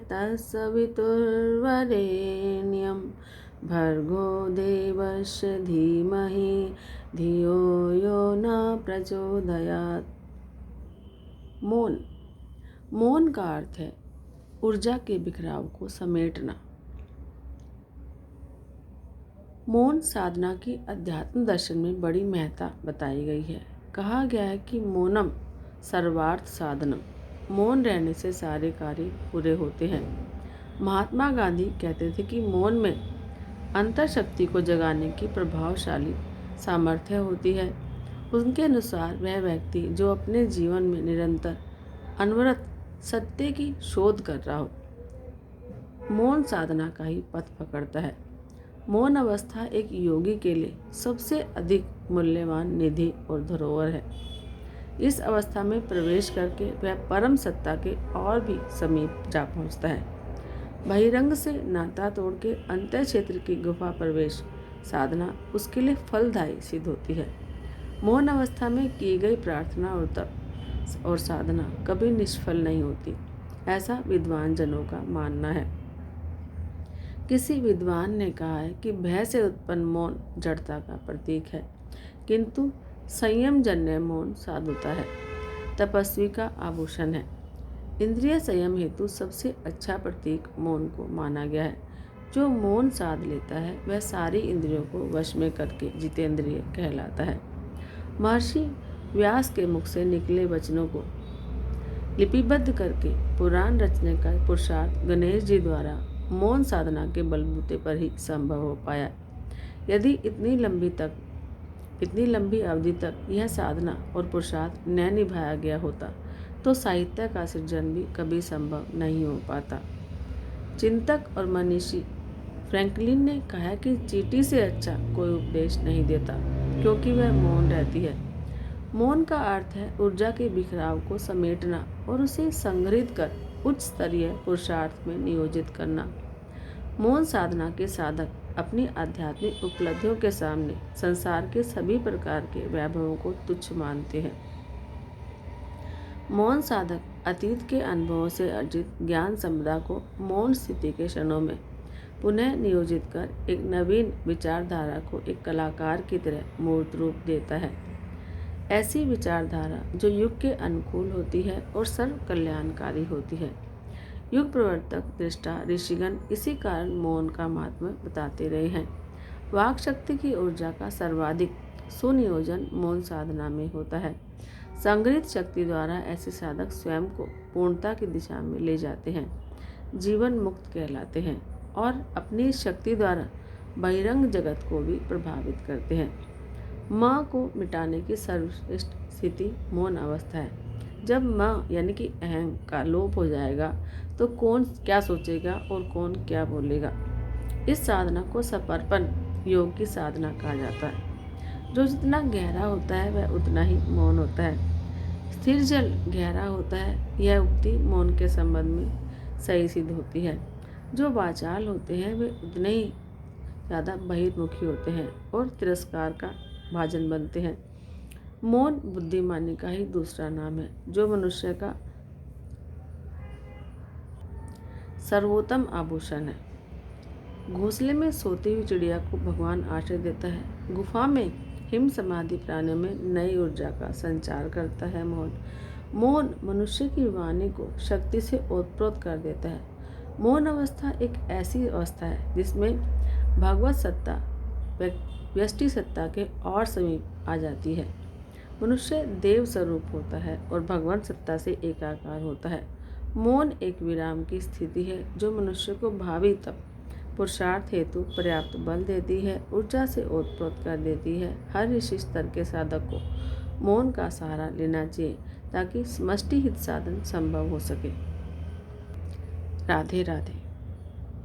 तत्सवितुर्वरेण्यं भर्गो देवस्य धीमहि धियो यो न प्रचोदयात्। मौन। मौन का अर्थ है ऊर्जा के बिखराव को समेटना। मौन साधना की अध्यात्म दर्शन में बड़ी महत्ता बताई गई है। कहा गया है कि मौनम सर्वार्थ साधनम, मौन रहने से सारे कार्य पूरे होते हैं। महात्मा गांधी कहते थे कि मौन में अंतर्शक्ति को जगाने की प्रभावशाली सामर्थ्य होती है। उनके अनुसार वह व्यक्ति जो अपने जीवन में निरंतर अनवरत सत्य की शोध कर रहा हो, मौन साधना का ही पथ पकड़ता है। मौन अवस्था एक योगी के लिए सबसे अधिक मूल्यवान निधि और धरोहर है। इस अवस्था में प्रवेश करके वह परम सत्ता के और भी समीप जा पहुंचता है। बहिरंग से नाता तोड़ के अंतर क्षेत्र की गुफा प्रवेश साधना उसके लिए फलदायी सिद्ध होती है। मौन अवस्था में की गई प्रार्थना और तप और साधना कभी निष्फल नहीं होती, ऐसा विद्वान जनों का मानना है। किसी विद्वान ने कहा है कि भय से उत्पन्न मौन जड़ता का प्रतीक है, किंतु संयम जन्य मौन साधुता है, तपस्वी का आभूषण है। इंद्रिय संयम हेतु सबसे अच्छा प्रतीक मौन को माना गया है। जो मौन साध लेता है वह सारी इंद्रियों को वश में करके जितेंद्रिय कहलाता है। महर्षि व्यास के मुख से निकले वचनों को लिपिबद्ध करके पुराण रचने का पुरुषार्थ गणेश जी द्वारा मौन साधना के बलबूते पर ही संभव हो पाया। यदि इतनी लंबी अवधि तक यह साधना और पुरुषार्थ न निभाया गया होता तो साहित्य का सृजन भी कभी संभव नहीं हो पाता। चिंतक और मनीषी फ्रैंकलिन ने कहा कि चींटी से अच्छा कोई उपदेश नहीं देता, क्योंकि वह मौन रहती है। मौन का अर्थ है ऊर्जा के बिखराव को समेटना और उसे संग्रहित कर उच्च स्तरीय पुरुषार्थ में नियोजित करना। मौन साधना के साधक अपनी आध्यात्मिक उपलब्धियों के सामने संसार के सभी प्रकार के वैभवों को तुच्छ मानते हैं। मौन साधक अतीत के अनुभवों से अर्जित ज्ञान संपदा को मौन स्थिति के क्षणों में पुनः नियोजित कर एक नवीन विचारधारा को एक कलाकार की तरह मूर्त रूप देता है। ऐसी विचारधारा जो युग के अनुकूल होती है और सर्व कल्याणकारी होती है। युग प्रवर्तक दृष्टा ऋषिगण इसी कारण मौन का महात्म्य बताते रहे हैं। वाक शक्ति की ऊर्जा का सर्वाधिक सुनियोजन मौन साधना में होता है। संग्रहित शक्ति द्वारा ऐसे साधक स्वयं को पूर्णता की दिशा में ले जाते हैं, जीवन मुक्त कहलाते हैं और अपनी शक्ति द्वारा बहिरंग जगत को भी प्रभावित करते हैं। माँ को मिटाने की सर्वश्रेष्ठ स्थिति मौन अवस्था है। जब माँ यानी कि अहं का लोप हो जाएगा तो कौन क्या सोचेगा और कौन क्या बोलेगा। इस साधना को समर्पण योग की साधना कहा जाता है। जो जितना गहरा होता है वह उतना ही मौन होता है। स्थिर जल गहरा होता है, यह उक्ति मौन के संबंध में सही सिद्ध होती है। जो वाचाल होते हैं वे उतने ही ज़्यादा बहिर्मुखी होते हैं और तिरस्कार का भाजन बनते हैं। मौन बुद्धिमानी का ही दूसरा नाम है, जो मनुष्य का सर्वोत्तम आभूषण है। घोंसले में सोती हुई चिड़िया को भगवान आश्रय देता है। गुफा में हिम समाधि प्राणियों में नई ऊर्जा का संचार करता है। मौन मनुष्य की वाणी को शक्ति से ओतप्रोत कर देता है। मौन अवस्था एक ऐसी अवस्था है जिसमें भगवत सत्ता व्यष्टि सत्ता के और समीप आ जाती है। मनुष्य देव स्वरूप होता है और भगवान सत्ता से एकाकार होता है। मौन एक विराम की स्थिति है जो मनुष्य को भावी तप पुरुषार्थ हेतु पर्याप्त बल देती है, ऊर्जा से ओतप्रोत कर देती है। हर ऋषि स्तर के साधक को मौन का सहारा लेना चाहिए ताकि समष्टि हित साधन संभव हो सके। राधे राधे।